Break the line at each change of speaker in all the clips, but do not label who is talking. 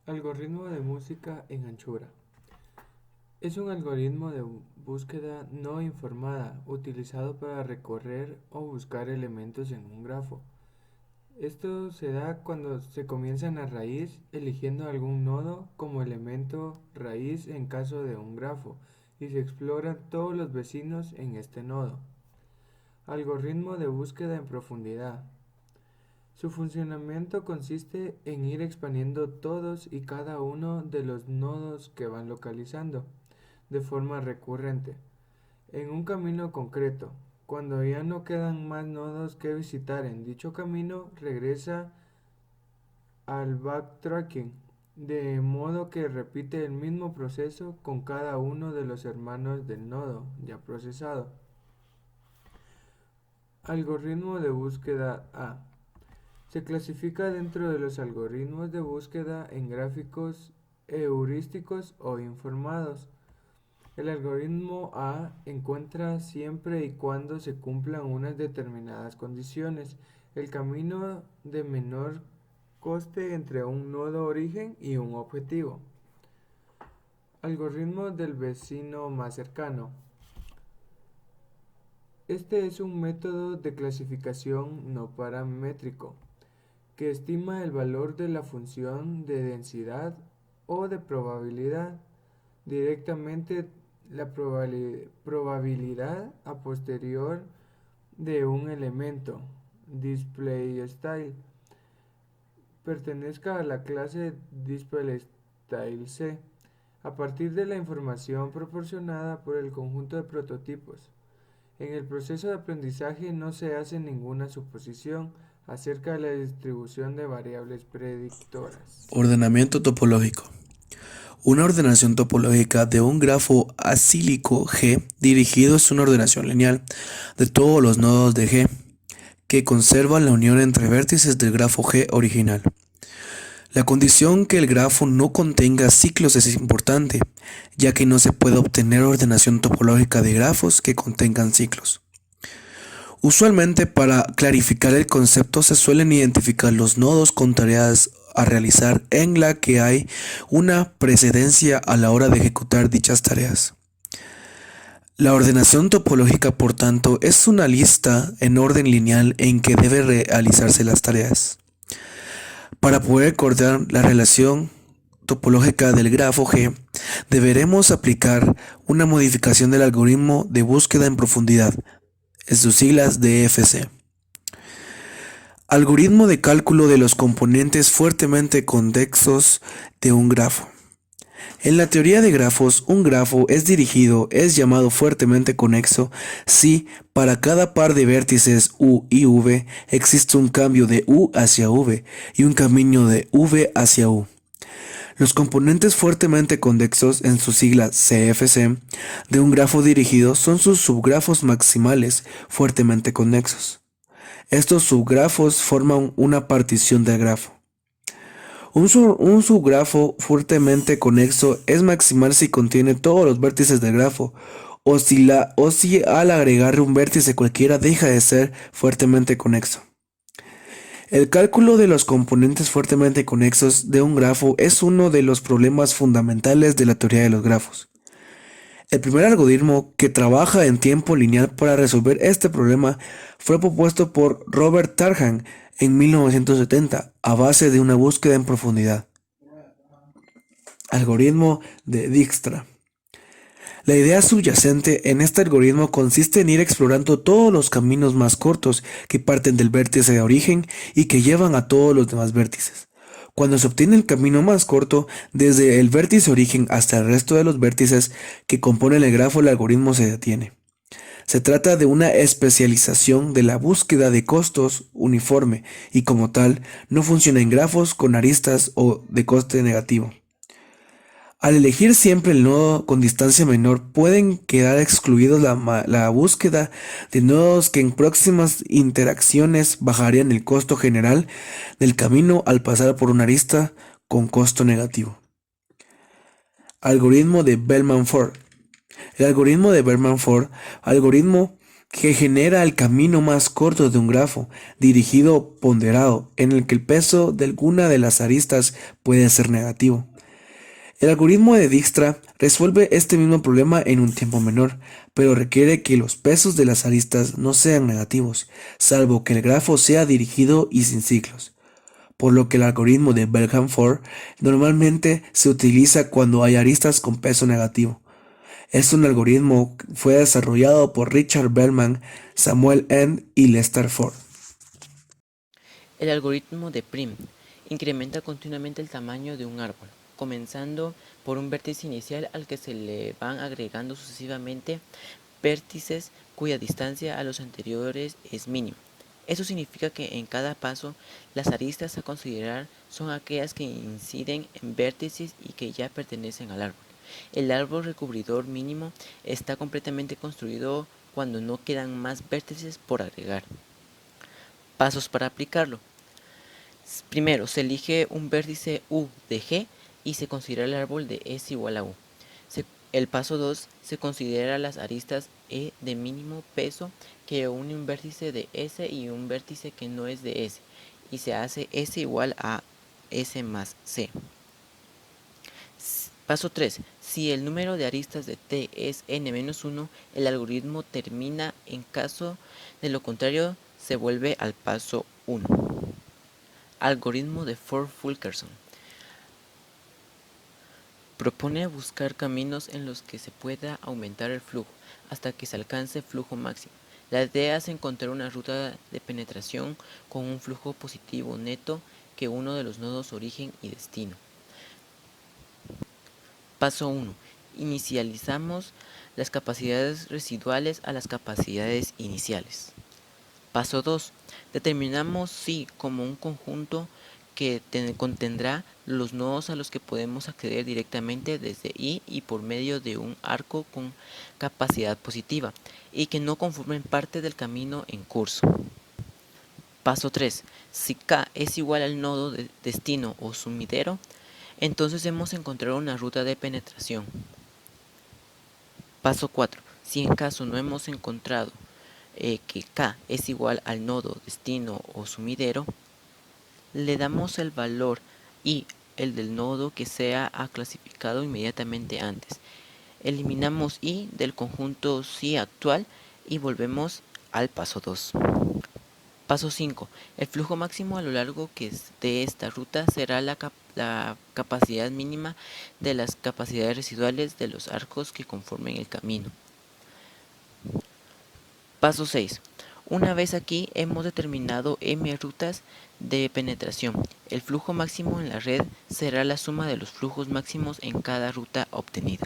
Algoritmo de música en anchura. Es un algoritmo de búsqueda no informada utilizado para recorrer o buscar elementos en un grafo. Esto se da cuando se comienza en la raíz eligiendo algún nodo como elemento raíz en caso de un grafo y se exploran todos los vecinos en este nodo. Algoritmo de búsqueda en profundidad. Su funcionamiento consiste en ir expandiendo todos y cada uno de los nodos que van localizando de forma recurrente en un camino concreto. Cuando ya no quedan más nodos que visitar en dicho camino, regresa al backtracking, de modo que repite el mismo proceso con cada uno de los hermanos del nodo ya procesado. Algoritmo de búsqueda A. Se clasifica dentro de los algoritmos de búsqueda en gráficos heurísticos o informados. El algoritmo A encuentra siempre y cuando se cumplan unas determinadas condiciones el camino de menor coste entre un nodo origen y un objetivo. Algoritmo del vecino más cercano. Este es un método de clasificación no paramétrico que estima el valor de la función de densidad o de probabilidad directamente la probabilidad a posterior de un elemento DisplayStyle pertenezca a la clase DisplayStyle a partir de la información proporcionada por el conjunto de prototipos. En el proceso de aprendizaje no se hace ninguna suposición acerca de la distribución de variables predictoras.
Ordenamiento topológico. Una ordenación topológica de un grafo acílico G dirigido es una ordenación lineal de todos los nodos de G que conserva la unión entre vértices del grafo G original. La condición que el grafo no contenga ciclos es importante, ya que no se puede obtener ordenación topológica de grafos que contengan ciclos. Usualmente, para clarificar el concepto se suelen identificar los nodos con tareas a realizar en la que hay una precedencia a la hora de ejecutar dichas tareas. La ordenación topológica, por tanto, es una lista en orden lineal en que deben realizarse las tareas. Para poder acordar la relación topológica del grafo G, deberemos aplicar una modificación del algoritmo de búsqueda en profundidad, en sus siglas DFC. Algoritmo de cálculo de los componentes fuertemente convexos de un grafo. En la teoría de grafos, un grafo es llamado fuertemente conexo si para cada par de vértices U y V existe un cambio de U hacia V y un camino de V hacia U. Los componentes fuertemente convexos, en su sigla CFC, de un grafo dirigido son sus subgrafos maximales fuertemente conexos. Estos subgrafos forman una partición del grafo. Un subgrafo fuertemente conexo es maximal si contiene todos los vértices del grafo, o si al agregarle un vértice cualquiera deja de ser fuertemente conexo. El cálculo de los componentes fuertemente conexos de un grafo es uno de los problemas fundamentales de la teoría de los grafos. El primer algoritmo que trabaja en tiempo lineal para resolver este problema fue propuesto por Robert Tarjan en 1970 a base de una búsqueda en profundidad. Algoritmo de Dijkstra. La idea subyacente en este algoritmo consiste en ir explorando todos los caminos más cortos que parten del vértice de origen y que llevan a todos los demás vértices. Cuando se obtiene el camino más corto, desde el vértice origen hasta el resto de los vértices que componen el grafo, el algoritmo se detiene. Se trata de una especialización de la búsqueda de costos uniforme y como tal no funciona en grafos con aristas o de coste negativo. Al elegir siempre el nodo con distancia menor, pueden quedar excluidos la búsqueda de nodos que en próximas interacciones bajarían el costo general del camino al pasar por una arista con costo negativo. Algoritmo de Bellman-Ford. El algoritmo de Bellman-Ford, algoritmo que genera el camino más corto de un grafo, dirigido ponderado, en el que el peso de alguna de las aristas puede ser negativo. El algoritmo de Dijkstra resuelve este mismo problema en un tiempo menor, pero requiere que los pesos de las aristas no sean negativos, salvo que el grafo sea dirigido y sin ciclos, por lo que el algoritmo de Belham-Ford normalmente se utiliza cuando hay aristas con peso negativo. Es un algoritmo que fue desarrollado por Richard Bellman, Samuel End y Lester Ford.
El algoritmo de Prim incrementa continuamente el tamaño de un árbol, comenzando por un vértice inicial al que se le van agregando sucesivamente vértices cuya distancia a los anteriores es mínima. Eso significa que en cada paso las aristas a considerar son aquellas que inciden en vértices y que ya pertenecen al árbol. El árbol recubridor mínimo está completamente construido cuando no quedan más vértices por agregar. Pasos para aplicarlo. Primero, se elige un vértice U de G y se considera el árbol de S igual a U. El paso 2 se considera las aristas E de mínimo peso que une un vértice de S y un vértice que no es de S, y se hace S igual a S más C. Paso 3. Si el número de aristas de T es n-1, el algoritmo termina. En caso de lo contrario, se vuelve al paso 1. Algoritmo de Ford-Fulkerson. Propone buscar caminos en los que se pueda aumentar el flujo hasta que se alcance flujo máximo. La idea es encontrar una ruta de penetración con un flujo positivo neto que uno de los nodos origen y destino. Paso 1. Inicializamos las capacidades residuales a las capacidades iniciales. Paso 2. Determinamos si como un conjunto que contendrá los nodos a los que podemos acceder directamente desde I y por medio de un arco con capacidad positiva y que no conformen parte del camino en curso. Paso 3. Si K es igual al nodo de destino o sumidero, entonces hemos encontrado una ruta de penetración. Paso 4. Si en caso no hemos encontrado que K es igual al nodo destino o sumidero, le damos el valor y el del nodo que se ha clasificado inmediatamente antes. Eliminamos I del conjunto sí actual y volvemos al paso 2. Paso 5. El flujo máximo a lo largo de esta ruta será la capacidad mínima de las capacidades residuales de los arcos que conformen el camino. Paso 6. Una vez aquí hemos determinado m rutas de penetración. El flujo máximo en la red será la suma de los flujos máximos en cada ruta obtenida.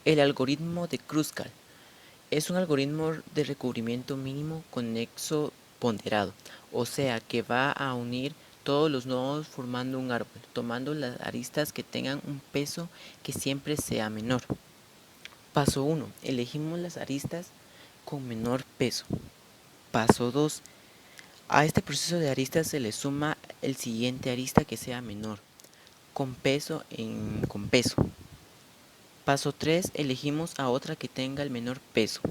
El algoritmo de Kruskal es un algoritmo de recubrimiento mínimo conexo ponderado, o sea que va a unir todos los nodos formando un árbol, tomando las aristas que tengan un peso que siempre sea menor. Paso 1. Elegimos las aristas con menor peso. Paso 2. A este proceso de aristas se le suma el siguiente arista que sea menor, con peso con peso. Paso 3. Elegimos a otra que tenga el menor peso.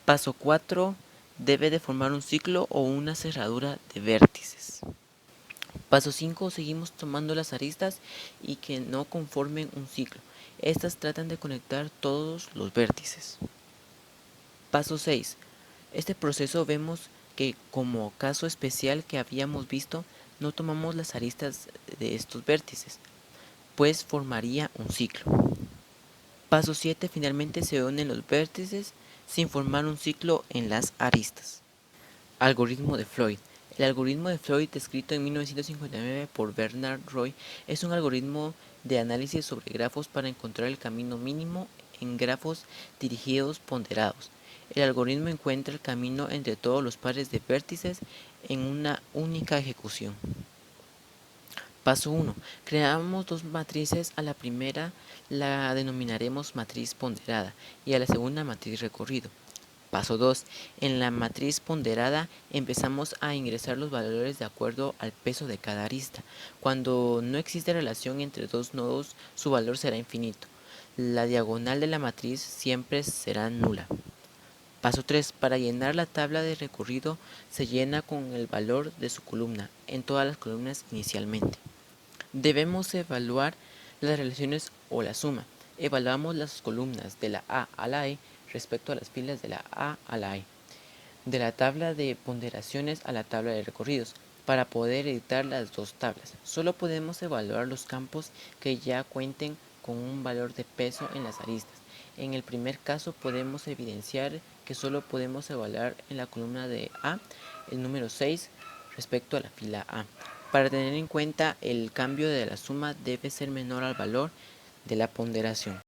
Paso 4. Debe de formar un ciclo o una cerradura de vértices. Paso 5. Seguimos tomando las aristas y que no conformen un ciclo. Estas tratan de conectar todos los vértices. Paso 6. Este proceso vemos que como caso especial que habíamos visto, no tomamos las aristas de estos vértices, pues formaría un ciclo. Paso 7. Finalmente se unen los vértices sin formar un ciclo en las aristas. Algoritmo de Floyd. El algoritmo de Floyd, descrito en 1959 por Bernard Roy, es un algoritmo de análisis sobre grafos para encontrar el camino mínimo en grafos dirigidos ponderados. El algoritmo encuentra el camino entre todos los pares de vértices en una única ejecución. Paso 1. Creamos dos matrices. A la primera la denominaremos matriz ponderada y a la segunda matriz recorrido. Paso 2. En la matriz ponderada empezamos a ingresar los valores de acuerdo al peso de cada arista. Cuando no existe relación entre dos nodos, su valor será infinito. La diagonal de la matriz siempre será nula. Paso 3. Para llenar la tabla de recorrido se llena con el valor de su columna en todas las columnas inicialmente. Debemos evaluar las relaciones o la suma. Evaluamos las columnas de la A a la E respecto a las filas de la A a la E, de la tabla de ponderaciones a la tabla de recorridos. Para poder editar las dos tablas, solo podemos evaluar los campos que ya cuenten con un valor de peso en las aristas. En el primer caso podemos evidenciar que solo podemos evaluar en la columna de A el número 6 respecto a la fila A. Para tener en cuenta el cambio de la suma debe ser menor al valor de la ponderación.